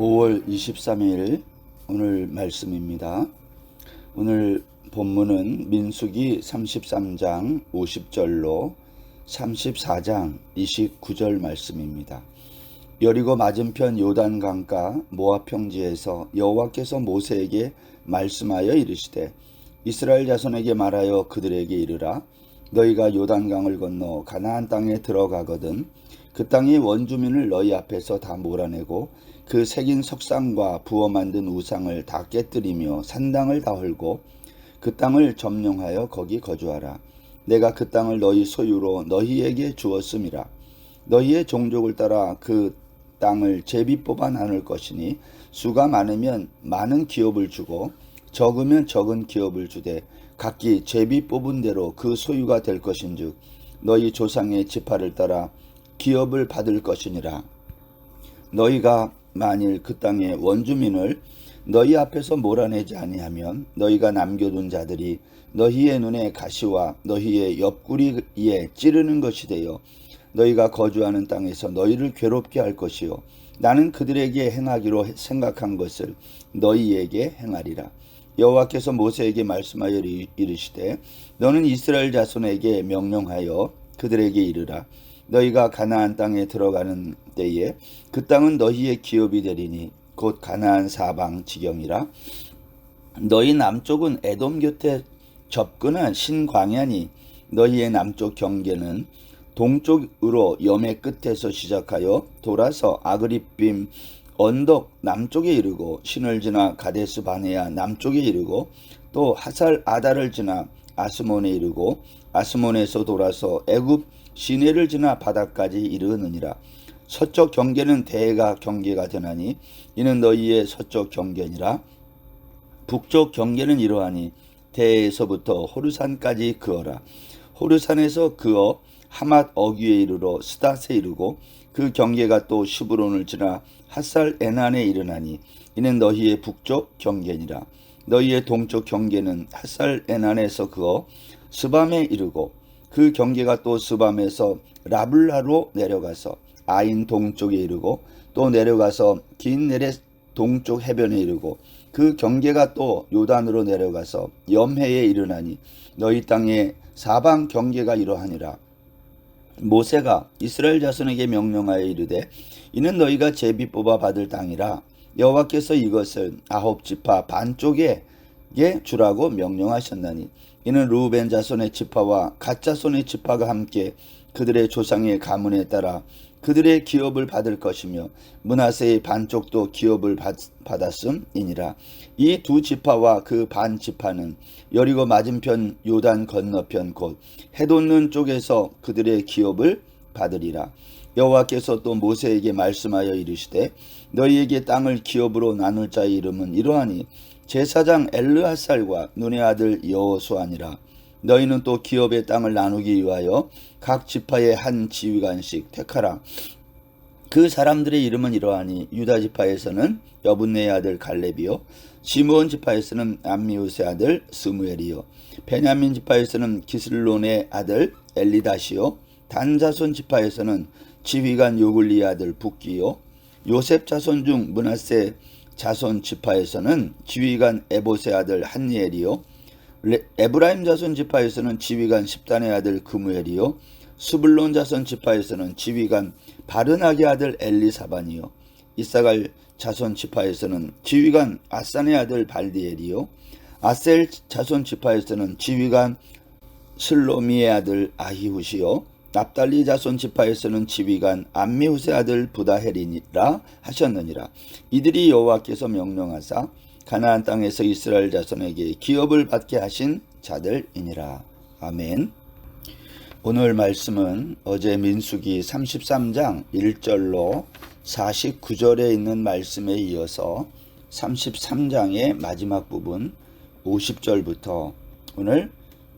5월 23일 오늘 말씀입니다. 오늘 본문은 민수기 33장 50절로 34장 29절 말씀입니다. 여리고 맞은편 요단강가 모압 평지에서 여호와께서 모세에게 말씀하여 이르시되 이스라엘 자손에게 말하여 그들에게 이르라. 너희가 요단강을 건너 가나안 땅에 들어가거든 그 땅의 원주민을 너희 앞에서 다 몰아내고 그 새긴 석상과 부어 만든 우상을 다 깨뜨리며 산당을 다 헐고 그 땅을 점령하여 거기 거주하라. 내가 그 땅을 너희 소유로 너희에게 주었음이라. 너희의 종족을 따라 그 땅을 제비 뽑아 나눌 것이니 수가 많으면 많은 기업을 주고 적으면 적은 기업을 주되 각기 제비 뽑은 대로 그 소유가 될 것인즉 너희 조상의 지파를 따라 기업을 받을 것이니라. 너희가 만일 그 땅의 원주민을 너희 앞에서 몰아내지 아니하면 너희가 남겨둔 자들이 너희의 눈에 가시와 너희의 옆구리에 찌르는 것이 되어 너희가 거주하는 땅에서 너희를 괴롭게 할 것이요 나는 그들에게 행하기로 생각한 것을 너희에게 행하리라. 여호와께서 모세에게 말씀하여 이르시되 너는 이스라엘 자손에게 명령하여 그들에게 이르라. 너희가 가나안 땅에 들어가는 때에 그 땅은 너희의 기업이 되리니 곧 가나안 사방 지경이라. 너희 남쪽은 에돔 곁에 접근한 신광야니 너희의 남쪽 경계는 동쪽으로 염해 끝에서 시작하여 돌아서 아그리빔 언덕 남쪽에 이르고 신을 지나 가데스 바네아 남쪽에 이르고 또 하살 아다를 지나 아스몬에 이르고 아스몬에서 돌아서 애굽 시내를 지나 바다까지 이르느니라. 서쪽 경계는 대가 경계가 되나니 이는 너희의 서쪽 경계니라. 북쪽 경계는 이러하니 대에서부터 호르산까지 그어라. 호르산에서 그어 하맛 어귀에 이르러 스닷에 이르고 그 경계가 또 시브론을 지나 핫살 에난에 이르나니 이는 너희의 북쪽 경계니라. 너희의 동쪽 경계는 핫살 에난에서 그어 스밤에 이르고 그 경계가 또 스밤에서 라블라로 내려가서 아인 동쪽에 이르고 또 내려가서 긴네렛 동쪽 해변에 이르고 그 경계가 또 요단으로 내려가서 염해에 이르나니 너희 땅의 사방 경계가 이러하니라. 모세가 이스라엘 자손에게 명령하여 이르되 이는 너희가 제비 뽑아 받을 땅이라. 여호와께서 이것을 아홉 지파 반쪽에 주라고 명령하셨나니 이는 르우벤 자손의 지파와 갓 자손의 지파가 함께 그들의 조상의 가문에 따라 그들의 기업을 받을 것이며 므낫세의 반쪽도 기업을 받았음이니라. 이 두 지파와 그 반 지파는 여리고 맞은편 요단 건너편 곧 해돋는 쪽에서 그들의 기업을 받으리라. 여호와께서 또 모세에게 말씀하여 이르시되 너희에게 땅을 기업으로 나눌 자의 이름은 이러하니 제사장 엘르하살과 눈의 아들 여호수아니라. 너희는 또 기업의 땅을 나누기 위하여 각 지파의 한 지휘관씩 택하라. 그 사람들의 이름은 이러하니 유다 지파에서는 여분네의 아들 갈렙이요 시므온 지파에서는 암미우스의 아들 스무엘이요 베냐민 지파에서는 기슬론의 아들 엘리다시요 단 자손 지파에서는 지휘관 요글리의 아들 붓기요 요셉 자손 중 므낫세 자손 지파에서는 지휘관 에봇의 아들 한니엘이요 에브라임 자손 지파에서는 지휘관 십단의 아들 그무엘이요 스불론 자손 지파에서는 지휘관 바르나게 아들 엘리사반이요 이사갈 자손 지파에서는 지휘관 아산의 아들 발디엘이요 아셀 자손 지파에서는 지휘관 슬로미의 아들 아히훗이요 납달리 자손 지파에서는 지휘관 암미훗의 아들 부다헬이니라 하셨느니라. 이들이 여호와께서 명령하사 가나안 땅에서 이스라엘 자손에게 기업을 받게 하신 자들이니라. 아멘. 오늘 말씀은 어제 민수기 33장 1절로 49절에 있는 말씀에 이어서 33장의 마지막 부분 50절부터 오늘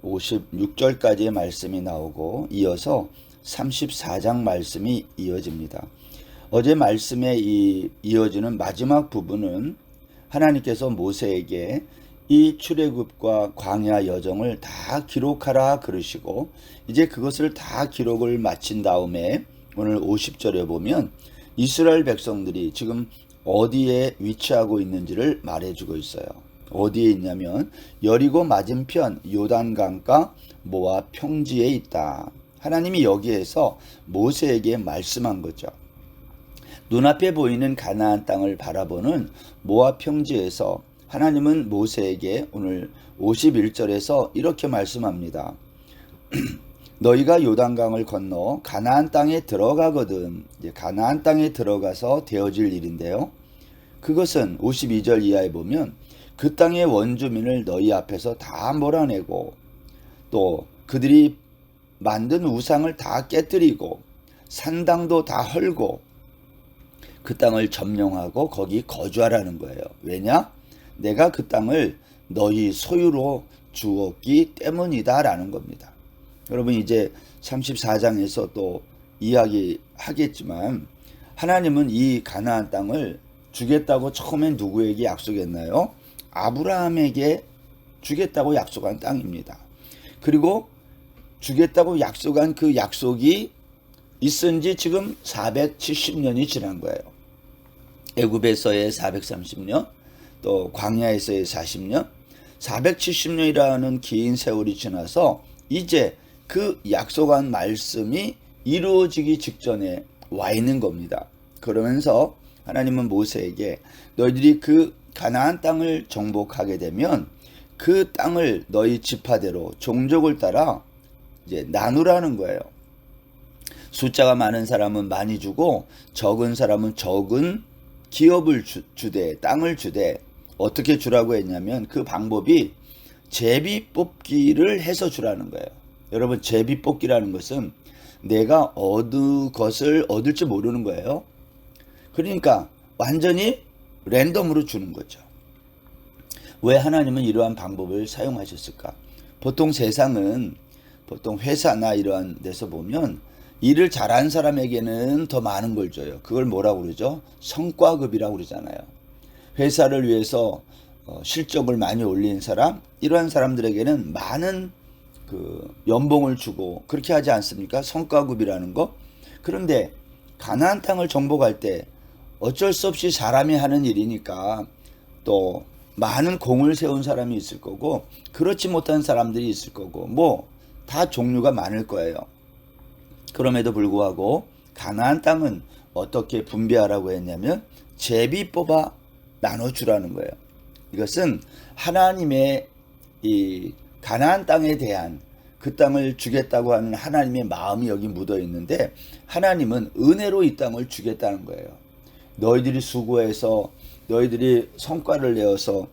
56절까지의 말씀이 나오고 이어서 34장 말씀이 이어집니다. 어제 말씀에 이어지는 마지막 부분은 하나님께서 모세에게 이 출애굽과 광야 여정을 다 기록하라 그러시고 이제 그것을 다 기록을 마친 다음에 오늘 50절에 보면 이스라엘 백성들이 지금 어디에 위치하고 있는지를 말해주고 있어요. 어디에 있냐면 여리고 맞은편 요단강가 모압 평지에 있다. 하나님이 여기에서 모세에게 말씀한 거죠. 눈앞에 보이는 가나안 땅을 바라보는 모압 평지에서 하나님은 모세에게 오늘 51절에서 이렇게 말씀합니다. 너희가 요단강을 건너 가나안 땅에 들어가거든. 가나안 땅에 들어가서 되어질 일인데요. 그것은 52절 이하에 보면 그 땅의 원주민을 너희 앞에서 다 몰아내고 또 그들이 만든 우상을 다 깨뜨리고 산당도 다 헐고 그 땅을 점령하고 거기 거주하라는 거예요. 왜냐? 내가 그 땅을 너희 소유로 주었기 때문이다 라는 겁니다. 여러분 이제 34장에서 또 이야기하겠지만 하나님은 이 가나안 땅을 주겠다고 처음엔 누구에게 약속했나요? 아브라함에게 주겠다고 약속한 땅입니다. 그리고 주겠다고 약속한 그 약속이 있은 지 지금 470년이 지난 거예요. 애굽에서의 430년, 또 광야에서의 40년, 470년이라는 긴 세월이 지나서 이제 그 약속한 말씀이 이루어지기 직전에 와 있는 겁니다. 그러면서 하나님은 모세에게 너희들이 그 가나안 땅을 정복하게 되면 그 땅을 너희 지파대로 종족을 따라 이제 나누라는 거예요. 숫자가 많은 사람은 많이 주고 적은 사람은 적은 기업을 주되 땅을 주되 어떻게 주라고 했냐면 그 방법이 제비 뽑기를 해서 주라는 거예요. 여러분 제비 뽑기라는 것은 내가 얻을 것을 얻을지 모르는 거예요. 그러니까 완전히 랜덤으로 주는 거죠. 왜 하나님은 이러한 방법을 사용하셨을까? 보통 세상은 보통 회사나 이러한 데서 보면 일을 잘한 사람에게는 더 많은 걸 줘요. 그걸 뭐라고 그러죠? 성과급이라고 그러잖아요. 회사를 위해서 실적을 많이 올린 사람, 이러한 사람들에게는 많은 그 연봉을 주고 그렇게 하지 않습니까? 성과급이라는 거. 그런데 가나안 땅을 정복할 때 어쩔 수 없이 사람이 하는 일이니까 또 많은 공을 세운 사람이 있을 거고 그렇지 못한 사람들이 있을 거고 뭐 다 종류가 많을 거예요. 그럼에도 불구하고 가나안 땅은 어떻게 분배하라고 했냐면 제비 뽑아 나눠주라는 거예요. 이것은 하나님의 이 가나안 땅에 대한 그 땅을 주겠다고 하는 하나님의 마음이 여기 묻어 있는데 하나님은 은혜로 이 땅을 주겠다는 거예요. 너희들이 수고해서 너희들이 성과를 내어서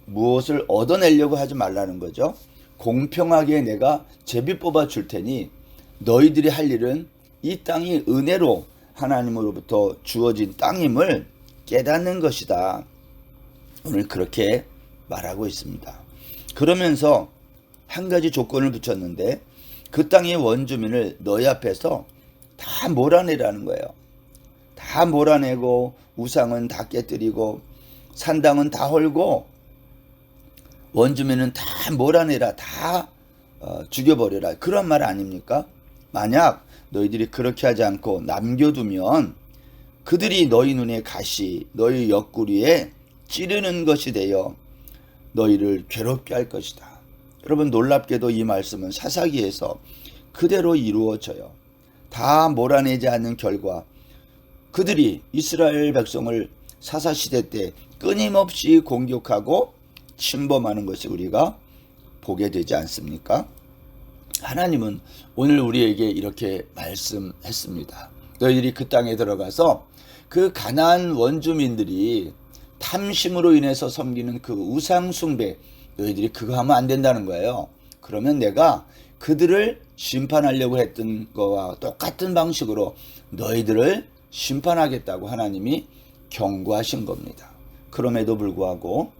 무엇을 얻어내려고 하지 말라는 거죠. 공평하게 내가 제비 뽑아 줄 테니 너희들이 할 일은 이 땅이 은혜로 하나님으로부터 주어진 땅임을 깨닫는 것이다. 오늘 그렇게 말하고 있습니다. 그러면서 한 가지 조건을 붙였는데 그 땅의 원주민을 너희 앞에서 다 몰아내라는 거예요. 다 몰아내고 우상은 다 깨뜨리고 산당은 다 헐고 원주민은 다 몰아내라, 다 죽여버려라. 그런 말 아닙니까? 만약 너희들이 그렇게 하지 않고 남겨두면 그들이 너희 눈에 가시, 너희 옆구리에 찌르는 것이 되어 너희를 괴롭게 할 것이다. 여러분 놀랍게도 이 말씀은 사사기에서 그대로 이루어져요. 다 몰아내지 않는 결과 그들이 이스라엘 백성을 사사시대 때 끊임없이 공격하고 침범하는 것이 우리가 보게 되지 않습니까? 하나님은 오늘 우리에게 이렇게 말씀했습니다. 너희들이 그 땅에 들어가서 그 가나안 원주민들이 탐심으로 인해서 섬기는 그 우상 숭배, 너희들이 그거 하면 안 된다는 거예요. 그러면 내가 그들을 심판하려고 했던 거와 똑같은 방식으로 너희들을 심판하겠다고 하나님이 경고하신 겁니다. 그럼에도 불구하고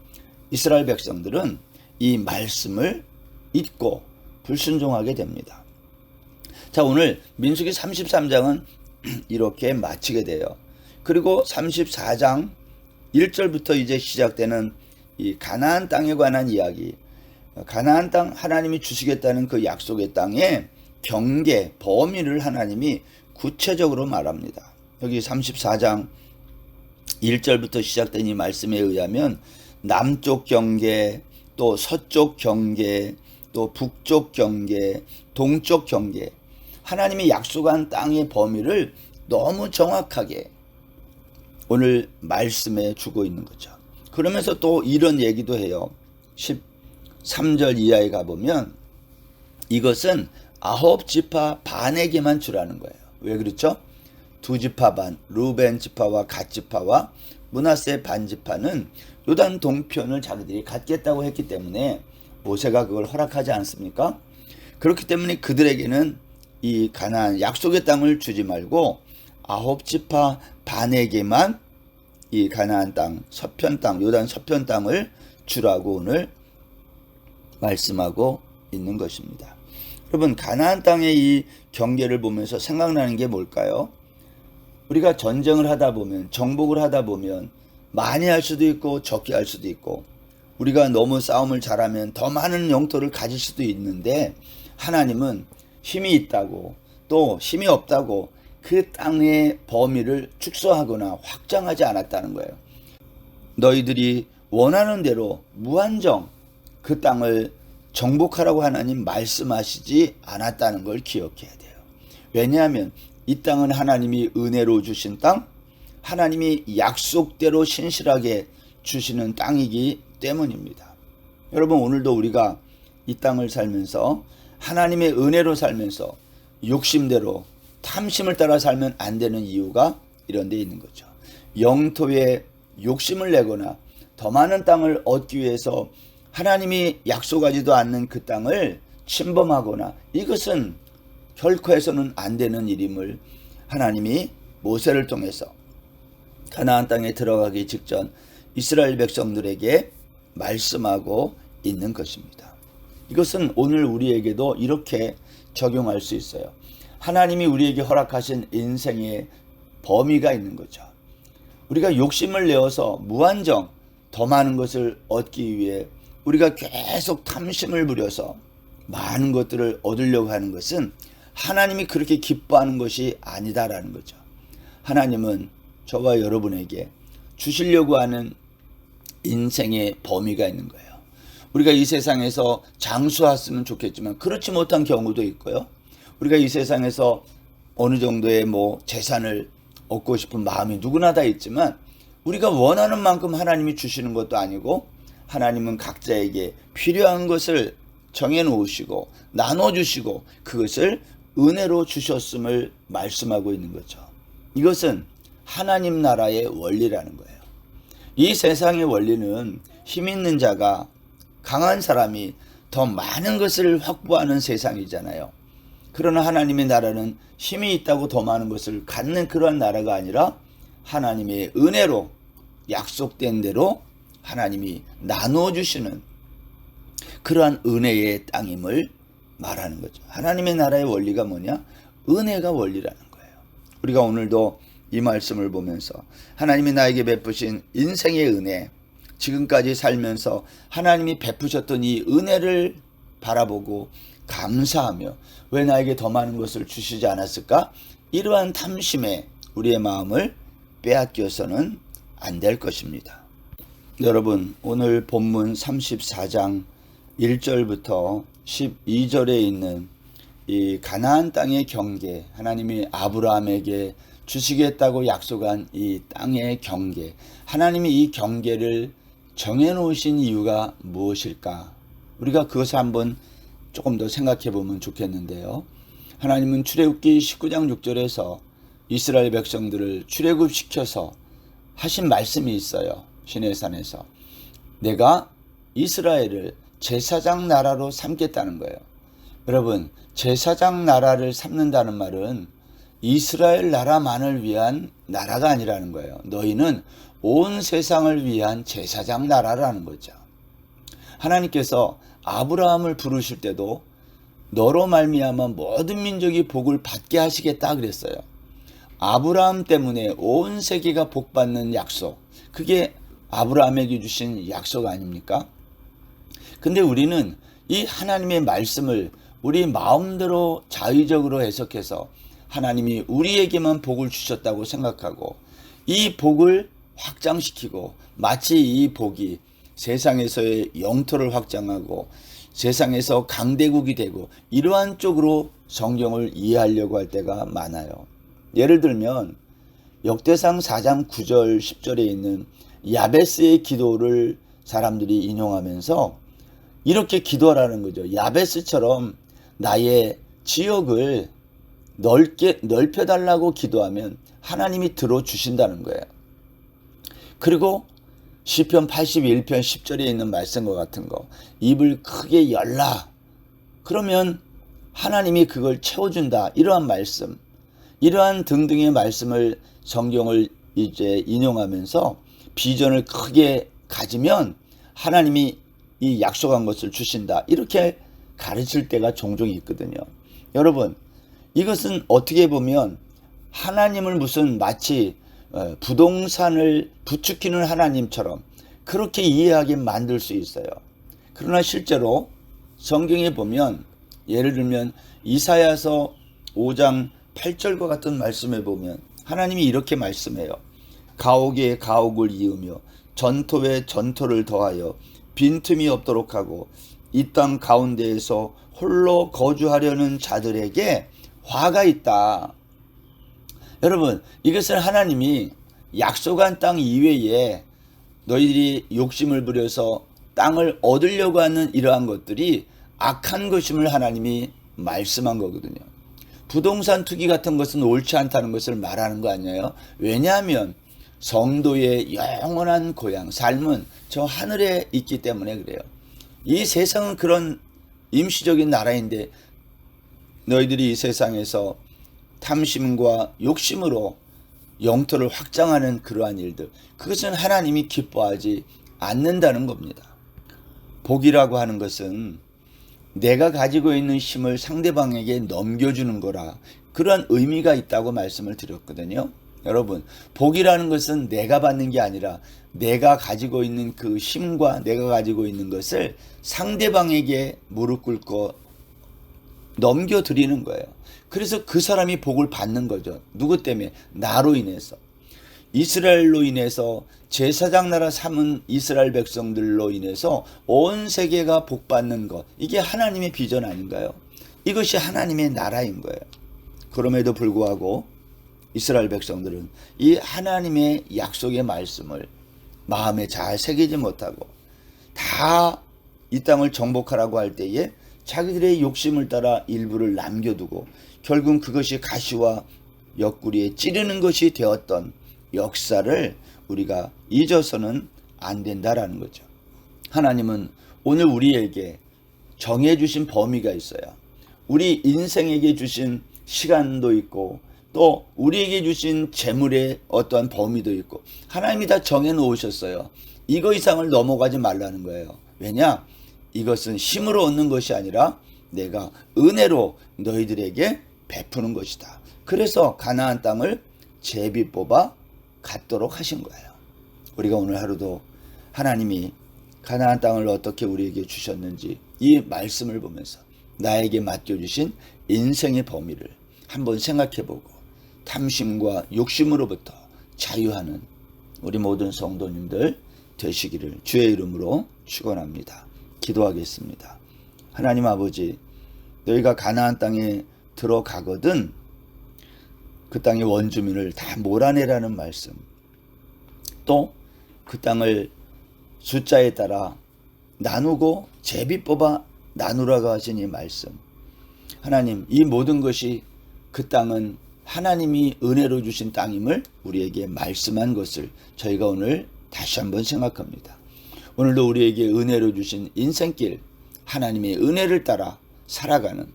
이스라엘 백성들은 이 말씀을 잊고 불순종하게 됩니다. 자, 오늘 민수기 33장은 이렇게 마치게 돼요. 그리고 34장 1절부터 이제 시작되는 이 가나안 땅에 관한 이야기, 가나안 땅 하나님이 주시겠다는 그 약속의 땅의 경계, 범위를 하나님이 구체적으로 말합니다. 여기 34장 1절부터 시작된 이 말씀에 의하면 남쪽 경계, 또 서쪽 경계, 또 북쪽 경계, 동쪽 경계, 하나님이 약속한 땅의 범위를 너무 정확하게 오늘 말씀에 주고 있는 거죠. 그러면서 또 이런 얘기도 해요. 13절 이하에 가보면 이것은 9지파 반에게만 주라는 거예요. 왜 그렇죠? 2지파 반, 루벤 지파와 갓 지파와 므낫세 반 지파는 요단 동편을 자기들이 갖겠다고 했기 때문에 모세가 그걸 허락하지 않습니까? 그렇기 때문에 그들에게는 이 가나안 약속의 땅을 주지 말고 9지파 반에게만 이 가나안 땅, 서편 땅, 요단 서편 땅을 주라고 오늘 말씀하고 있는 것입니다. 여러분, 가나안 땅의 이 경계를 보면서 생각나는 게 뭘까요? 우리가 전쟁을 하다 보면, 정복을 하다 보면 많이 할 수도 있고 적게 할 수도 있고, 우리가 너무 싸움을 잘하면 더 많은 영토를 가질 수도 있는데, 하나님은 힘이 있다고 또 힘이 없다고 그 땅의 범위를 축소하거나 확장하지 않았다는 거예요. 너희들이 원하는 대로 무한정 그 땅을 정복하라고 하나님 말씀하시지 않았다는 걸 기억해야 돼요. 왜냐하면 이 땅은 하나님이 은혜로 주신 땅, 하나님이 약속대로 신실하게 주시는 땅이기 때문입니다. 여러분, 오늘도 우리가 이 땅을 살면서 하나님의 은혜로 살면서 욕심대로 탐심을 따라 살면 안 되는 이유가 이런 데 있는 거죠. 영토에 욕심을 내거나 더 많은 땅을 얻기 위해서 하나님이 약속하지도 않는 그 땅을 침범하거나, 이것은 결코 해서는 안 되는 일임을 하나님이 모세를 통해서 가나안 땅에 들어가기 직전 이스라엘 백성들에게 말씀하고 있는 것입니다. 이것은 오늘 우리에게도 이렇게 적용할 수 있어요. 하나님이 우리에게 허락하신 인생의 범위가 있는 거죠. 우리가 욕심을 내어서 무한정 더 많은 것을 얻기 위해 우리가 계속 탐심을 부려서 많은 것들을 얻으려고 하는 것은 하나님이 그렇게 기뻐하는 것이 아니다라는 거죠. 하나님은 저와 여러분에게 주시려고 하는 인생의 범위가 있는 거예요. 우리가 이 세상에서 장수했으면 좋겠지만 그렇지 못한 경우도 있고요. 우리가 이 세상에서 어느 정도의 재산을 얻고 싶은 마음이 누구나 다 있지만 우리가 원하는 만큼 하나님이 주시는 것도 아니고, 하나님은 각자에게 필요한 것을 정해놓으시고 나눠주시고 그것을 은혜로 주셨음을 말씀하고 있는 거죠. 이것은 하나님 나라의 원리라는 거예요. 이 세상의 원리는 힘 있는 자가, 강한 사람이 더 많은 것을 확보하는 세상이잖아요. 그러나 하나님의 나라는 힘이 있다고 더 많은 것을 갖는 그러한 나라가 아니라 하나님의 은혜로 약속된 대로 하나님이 나눠주시는 그러한 은혜의 땅임을 말하는 거죠. 하나님의 나라의 원리가 뭐냐? 은혜가 원리라는 거예요. 우리가 오늘도 이 말씀을 보면서 하나님이 나에게 베푸신 인생의 은혜, 지금까지 살면서 하나님이 베푸셨던 이 은혜를 바라보고 감사하며 왜 나에게 더 많은 것을 주시지 않았을까? 이러한 탐심에 우리의 마음을 빼앗겨서는 안 될 것입니다. 여러분, 오늘 본문 34장 1절부터 12절에 있는 이 가나안 땅의 경계, 하나님이 아브라함에게 주시겠다고 약속한 이 땅의 경계, 하나님이 이 경계를 정해놓으신 이유가 무엇일까? 우리가 그것을 한번 조금 더 생각해 보면 좋겠는데요. 하나님은 출애굽기 19장 6절에서 이스라엘 백성들을 출애굽시켜서 하신 말씀이 있어요. 시내산에서 내가 이스라엘을 제사장 나라로 삼겠다는 거예요. 여러분, 제사장 나라를 삼는다는 말은 이스라엘 나라만을 위한 나라가 아니라는 거예요. 너희는 온 세상을 위한 제사장 나라라는 거죠. 하나님께서 아브라함을 부르실 때도 너로 말미암아 모든 민족이 복을 받게 하시겠다 그랬어요. 아브라함 때문에 온 세계가 복받는 약속, 그게 아브라함에게 주신 약속 아닙니까? 근데 우리는 이 하나님의 말씀을 우리 마음대로 자의적으로 해석해서 하나님이 우리에게만 복을 주셨다고 생각하고 이 복을 확장시키고 마치 이 복이 세상에서의 영토를 확장하고 세상에서 강대국이 되고 이러한 쪽으로 성경을 이해하려고 할 때가 많아요. 예를 들면 역대상 4장 9절 10절에 있는 야베스의 기도를 사람들이 인용하면서 이렇게 기도하라는 거죠. 야베스처럼 나의 지역을 넓혀달라고 기도하면 하나님이 들어주신다는 거예요. 그리고 시편 81편 10절에 있는 말씀과 같은 거, 입을 크게 열라. 그러면 하나님이 그걸 채워준다. 이러한 말씀, 이러한 등등의 말씀을 성경을 이제 인용하면서 비전을 크게 가지면 하나님이 이 약속한 것을 주신다. 이렇게 가르칠 때가 종종 있거든요. 여러분, 이것은 어떻게 보면 하나님을 무슨 마치 부동산을 부추기는 하나님처럼 그렇게 이해하게 만들 수 있어요. 그러나 실제로 성경에 보면 예를 들면 이사야서 5장 8절과 같은 말씀에 보면 하나님이 이렇게 말씀해요. 가옥에 가옥을 이으며 전토에 전토를 더하여 빈틈이 없도록 하고 이 땅 가운데에서 홀로 거주하려는 자들에게 화가 있다. 여러분, 이것은 하나님이 약속한 땅 이외에 너희들이 욕심을 부려서 땅을 얻으려고 하는 이러한 것들이 악한 것임을 하나님이 말씀한 거거든요. 부동산 투기 같은 것은 옳지 않다는 것을 말하는 거 아니에요? 왜냐하면 성도의 영원한 고향, 삶은 저 하늘에 있기 때문에 그래요. 이 세상은 그런 임시적인 나라인데 너희들이 이 세상에서 탐심과 욕심으로 영토를 확장하는 그러한 일들, 그것은 하나님이 기뻐하지 않는다는 겁니다. 복이라고 하는 것은 내가 가지고 있는 힘을 상대방에게 넘겨주는 거라, 그러한 의미가 있다고 말씀을 드렸거든요. 여러분, 복이라는 것은 내가 받는 게 아니라 내가 가지고 있는 그 힘과 내가 가지고 있는 것을 상대방에게 무릎 꿇고 넘겨드리는 거예요. 그래서 그 사람이 복을 받는 거죠. 누구 때문에? 나로 인해서. 이스라엘로 인해서 제사장 나라 삼은 이스라엘 백성들로 인해서 온 세계가 복받는 것, 이게 하나님의 비전 아닌가요? 이것이 하나님의 나라인 거예요. 그럼에도 불구하고 이스라엘 백성들은 이 하나님의 약속의 말씀을 마음에 잘 새기지 못하고 다 이 땅을 정복하라고 할 때에 자기들의 욕심을 따라 일부를 남겨두고 결국 그것이 가시와 옆구리에 찌르는 것이 되었던 역사를 우리가 잊어서는 안 된다라는 거죠. 하나님은 오늘 우리에게 정해주신 범위가 있어요. 우리 인생에게 주신 시간도 있고 또 우리에게 주신 재물의 어떠한 범위도 있고 하나님이 다 정해놓으셨어요. 이거 이상을 넘어가지 말라는 거예요. 왜냐? 이것은 힘으로 얻는 것이 아니라 내가 은혜로 너희들에게 베푸는 것이다. 그래서 가나안 땅을 제비 뽑아 갖도록 하신 거예요. 우리가 오늘 하루도 하나님이 가나안 땅을 어떻게 우리에게 주셨는지 이 말씀을 보면서 나에게 맡겨주신 인생의 범위를 한번 생각해보고 탐심과 욕심으로부터 자유하는 우리 모든 성도님들 되시기를 주의 이름으로 축원합니다. 기도하겠습니다. 하나님 아버지, 너희가 가나안 땅에 들어가거든 그 땅의 원주민을 다 몰아내라는 말씀, 또 그 땅을 숫자에 따라 나누고 제비 뽑아 나누라고 하신 이 말씀, 하나님, 이 모든 것이 그 땅은 하나님이 은혜로 주신 땅임을 우리에게 말씀한 것을 저희가 오늘 다시 한번 생각합니다. 오늘도 우리에게 은혜로 주신 인생길, 하나님의 은혜를 따라 살아가는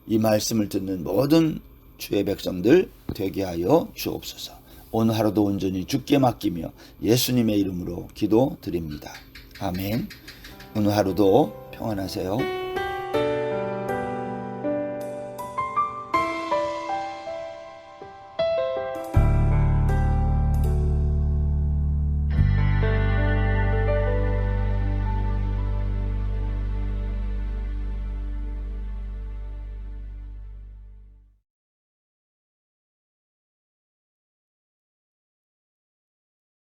이 말씀을 듣는 모든 주의 백성들 되게 하여 주옵소서. 오늘 하루도 온전히 주께 맡기며 예수님의 이름으로 기도드립니다. 아멘. 오늘 하루도 평안하세요.